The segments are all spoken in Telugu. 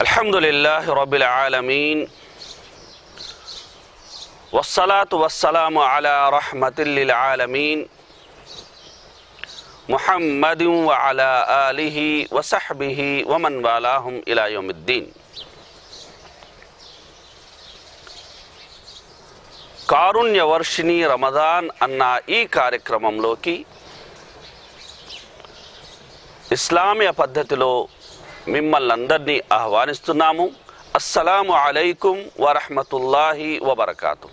అల్హమ్దులిల్లాహి రబ్బిల్ ఆలమీన్ వస్సలాతు వస్సలాము అలా రహ్మతిల్ లిల్ ఆలమీన్ ముహమ్మదిన్ వ అలా ఆలిహి వ సహ్బిహి వ మన్ వాలాహుం ఇలా యౌమిద్దీన్. కారుణ్య వర్షిణి రమదాన్ అన్న ఈ కార్యక్రమంలోకి ఇస్లామీయ పద్ధతిలో మిమ్మల్ని అందరినీ ఆహ్వానిస్తున్నాము. అస్సలాము అలైకుం వరహ్మతుల్లాహి వబరకాతు.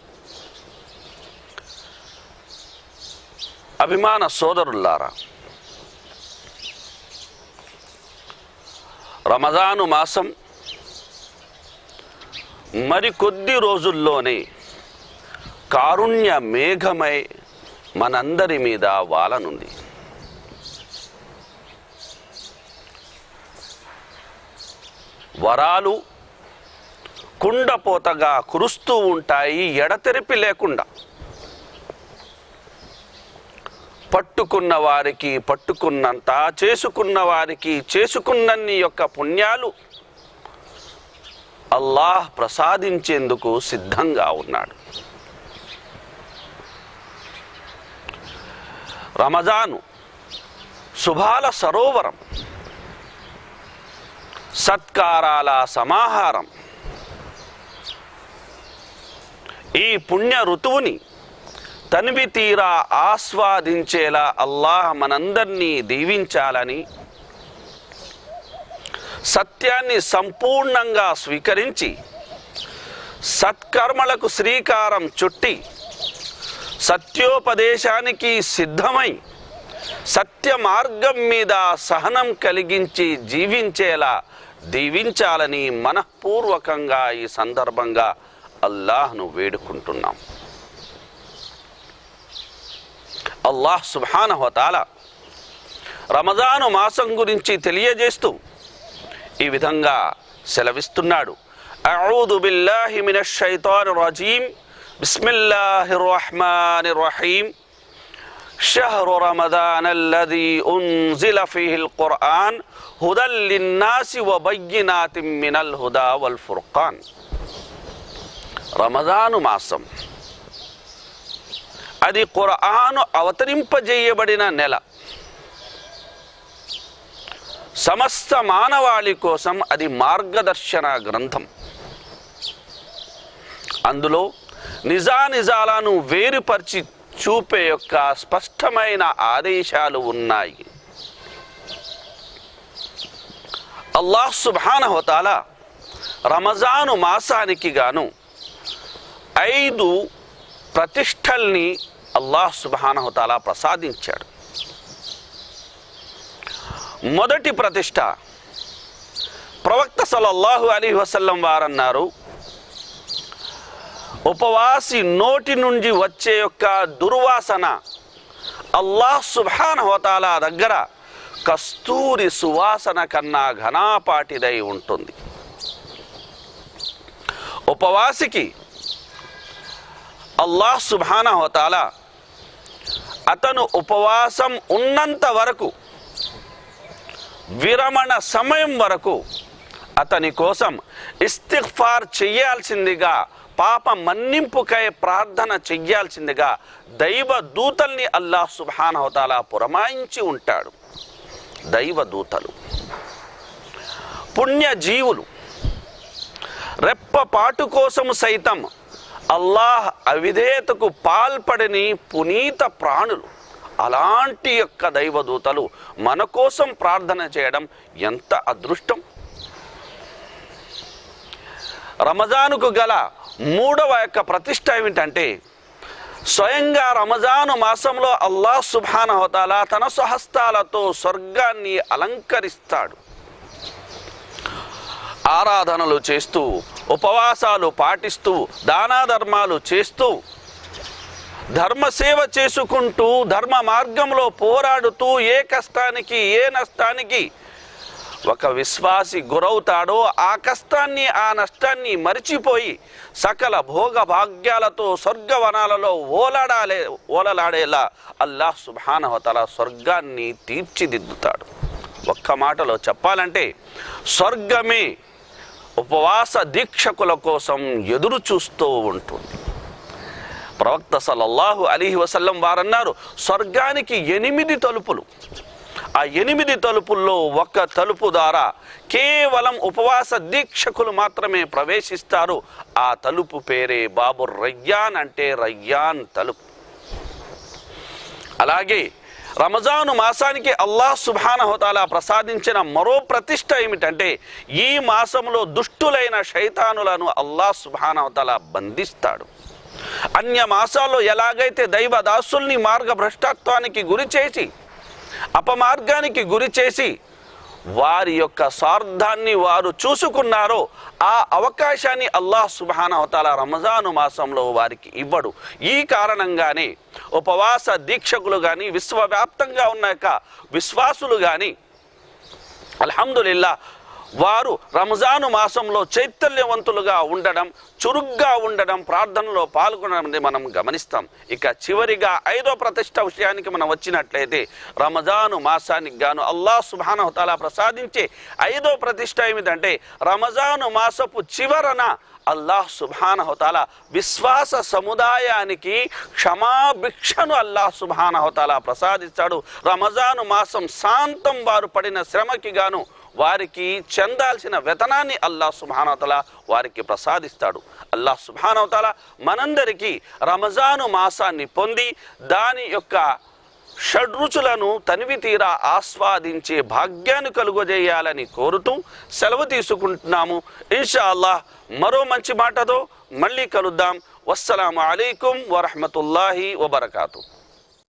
అభిమాన సోదరులారా, రమదాను మాసం మరికొద్ది రోజుల్లోనే కారుణ్య మేఘమై మనందరి మీద వాలనుంది. వరాలు కుండపోతగా కురుస్తూ ఉంటాయి, ఎడతెరిపి లేకుండా. పట్టుకున్న వారికి పట్టుకున్నంత, చేసుకున్న వారికి చేసుకున్నన్ని యొక్క పుణ్యాలు అల్లాహ్ ప్రసాదించేందుకు సిద్ధంగా ఉన్నాడు. రమజాను శుభాల సరోవరం, సత్కారాల సమాహారం. ఈ పుణ్య ఋతువుని తనివి తీరా ఆస్వాదించేలా అల్లాహ్ మనందరినీ దీవించాలని, సత్యాన్ని సంపూర్ణంగా స్వీకరించి సత్కర్మలకు శ్రీకారం చుట్టి సత్యోపదేశానికి సిద్ధమై సత్య మార్గం మీద సహనం కలిగించి జీవించేలా దీవించాలని మనఃపూర్వకంగా ఈ సందర్భంగా అల్లాహ్ను వేడుకుంటున్నాం. అల్లాహ్ సుబ్హానహు వ తఆలా రమజాను మాసం గురించి తెలియజేస్తూ ఈ విధంగా సెలవిస్తున్నాడు. అఊదు బిల్లాహి మినష్ షైతానిర్ రజీం. బిస్మిల్లాహిర్ రహ్మానిర్ రహీం. షహ్రు రమదానల్లదీ ఉన్జిల ఫీహిల్ ఖుర్ఆన్ హుదల్ లిన్నాసి వ బయ్యినాతిం మినల్ హుదా వల్ ఫుర్ఖాన్. రమజాను మాసం అది ఖుర్ఆను అవతరింపజేయబడిన నెల. సమస్త మానవాళి కోసం అది మార్గదర్శన గ్రంథం. అందులో నిజానిజాలను వేరుపరిచి చూపే యొక్క స్పష్టమైన ఆదేశాలు ఉన్నాయి. అల్లాహ్ సుబ్హానహు వ తఆలా రమజాను మాసానికి గాను 5 ప్రతిష్టల్ని అల్లాహ్ సుబ్హానహు వ తఆలా ప్రసాదించాడు. మొదటి ప్రతిష్ట, ప్రవక్త సల్లల్లాహు అలైహి వసల్లం వారన్నారు, ఉపవాసి నోటి నుండి వచ్చే యొక్క దుర్వాసన అల్లాహ్ సుబ్హానహు వ తఆలా దగ్గర కస్తూరి సువాసన కన్నా ఘనాపాటిదై ఉంటుంది. ఉపవాసికి అల్లాహ్ సుబ్హానహు వ తఆలా అతను ఉపవాసం ఉన్నంత వరకు, విరమణ సమయం వరకు అతని కోసం ఇస్తిగ్ఫార్ చెయ్యాల్సిందిగా, పాప మన్నింపుకై ప్రార్థన చెయ్యాల్సిందిగా దైవ దూతల్ని అల్లాహ్ సుబ్హానహు వ తఆలా పురమాయించి ఉంటాడు. దైవ దూతలు, పుణ్యజీవులు, రెప్పపాటు కోసం సైతం అల్లాహ్ అవిధేయతకు పాల్పడని పునీత ప్రాణులు, అలాంటి యొక్క దైవదూతలు మన కోసం ప్రార్థన చేయడం ఎంత అదృష్టం. రమజానుకు గల 3వ యొక్క ప్రతిష్ట ఏమిటంటే, స్వయంగా రమజాను మాసంలో అల్లాహ్ సుబ్హానహు వ తఆలా తన స్వహస్తాలతో స్వర్గాన్ని అలంకరిస్తాడు. ఆరాధనలు చేస్తూ, ఉపవాసాలు పాటిస్తూ, దానాధర్మాలు చేస్తూ, ధర్మసేవ చేసుకుంటూ, ధర్మ మార్గంలో పోరాడుతూ ఏ కష్టానికి ఏ నష్టానికి ఒక విశ్వాసి గురవుతాడో ఆ కష్టాన్ని ఆ నష్టాన్ని మరిచిపోయి సకల భోగ భాగ్యాలతో స్వర్గవనాలలో ఓలలాడేలా అల్లాహ్ సుబ్హానహు వ తఆలా స్వర్గాన్ని తీర్చిదిద్దుతాడు. ఒక్క మాటలో చెప్పాలంటే స్వర్గమే ఉపవాస దీక్షకుల కోసం ఎదురు చూస్తూ ఉంటుంది. ప్రవక్త సల్లల్లాహు అలైహి వసల్లం వారన్నారు, స్వర్గానికి 8 తలుపులు. ఆ 8 తలుపుల్లో ఒక తలుపు ద్వారా కేవలం ఉపవాస దీక్షకులు మాత్రమే ప్రవేశిస్తారు. ఆ తలుపు పేరే బాబు రయ్యాన్, అంటే రయ్యాన్ తలుపు. అలాగే రమజాను మాసానికి అల్లాహ్ సుబ్హానహు తఆలా ప్రసాదించిన మరో ప్రతిష్ట ఏమిటంటే, ఈ మాసంలో దుష్టులైన శైతానులను అల్లాహ్ సుబ్హానహు తఆలా బంధిస్తాడు. అన్య మాసాల్లో ఎలాగైతే దైవ దాసుల్ని మార్గభ్రష్టత్వానికి గురి చేసి, అపమార్గానికి గురి చేసి వారి యొక్క స్వార్థాన్ని వారు చూసుకున్నారో, ఆ అవకాశాన్ని అల్లాహ్ సుబ్హానహు తఆలా రమజాను మాసంలో వారికి ఇవ్వడు. ఈ కారణంగానే ఉపవాస దీక్షకులు కానీ, విశ్వవ్యాప్తంగా ఉన్న యొక్క విశ్వాసులు కానీ అల్హమ్దులిల్లా వారు రంజాను మాసంలో చైతన్యవంతులుగా ఉండడం, చురుగ్గా ఉండడం, ప్రార్థనలో పాల్గొనడం మనం గమనిస్తాం. ఇక చివరిగా 5వ ప్రతిష్ట విషయానికి మనం వచ్చినట్లయితే, రమజాను మాసానికి గాను అల్లాహ్ సుబ్హానహు తఆలా ప్రసాదించే 5వ ప్రతిష్ట ఏమిటంటే, రమజాను మాసపు చివరన అల్లాహ్ సుబ్హానహు తఆలా విశ్వాస సముదాయానికి క్షమాభిక్షను అల్లాహ్ సుబ్హానహు తఆలా ప్రసాదిస్తాడు. రమజాను మాసం శాంతం వారు పడిన శ్రమకి గాను వారికి చెందాల్సిన వేతనాన్ని అల్లాహ్ సుబ్హానహు తఆలా వారికి ప్రసాదిస్తాడు. అల్లాహ్ సుబ్హానహు తఆలా మనందరికీ రమజాను మాసాన్ని పొంది దాని యొక్క షడ్రుచులను తనివి తీరా ఆస్వాదించే భాగ్యాన్ని కలుగజేయాలని కోరుతూ సెలవు తీసుకుంటున్నాము. ఇన్షా అల్లాహ్ మరో మంచి మాటతో మళ్ళీ కలుద్దాం. వస్సలాము అలైకుం వరహ్మతుల్లాహి వబరకాతుహు.